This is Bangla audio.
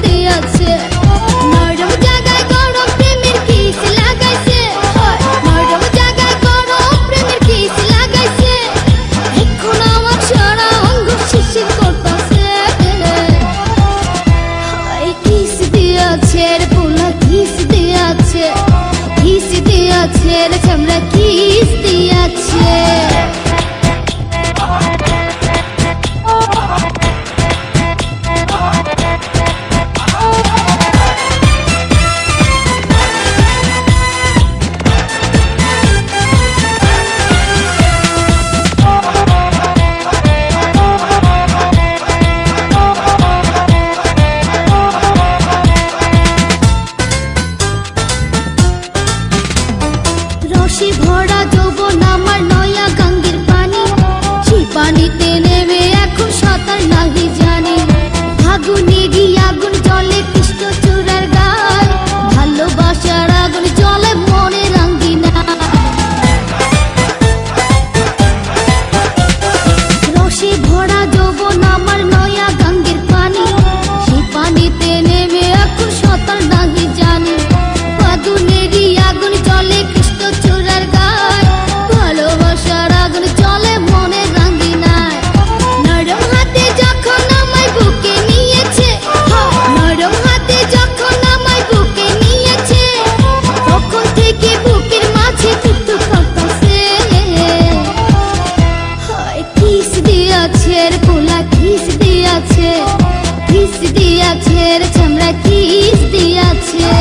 দিয়াছে নরম জায়গায় গরম প্রেমের কিস লাগাইছে নরম জায়গায় গরম প্রেমের কিস লাগাইছে এখন আমার সারা অঙ্গ শিরশির করতেছে কিস দিয়াছে রে পোলা কিস দিয়াছে রে চামড়া কিস দিয়াছে রসে ভরা যৌবন আমার নয়া গঙ্গের পানি সেই পানিতে নেমে এখন সাঁতার নাহি জানি আগুনেরই আগুন জলে কৃষ্ণ চূড়ার গায় ভালোবাসার আগুন জলে মনে রাঙ্গিনা রসে ভরা যৌবন আমার নয়া গঙ্গের পানি সেই পানিতে নেমে এখন সাঁতার নাহি জানি আগুনেরই আগুন জলে কৃষ্ণ চূড়ার গায় ভালোবাসার আগুন জলে মনে রাঙ্গিনায় নরম হাতে যখন আমায় বুকে নিয়েছে নরম হাতে যখন আমায় বুকে নিয়েছে তখন থেকে বুকের মাঝে টুকটুক করতেছে কিস দিয়াছে রে পোলা কিস দিয়াছে রে চামড়া কিস দিয়াছে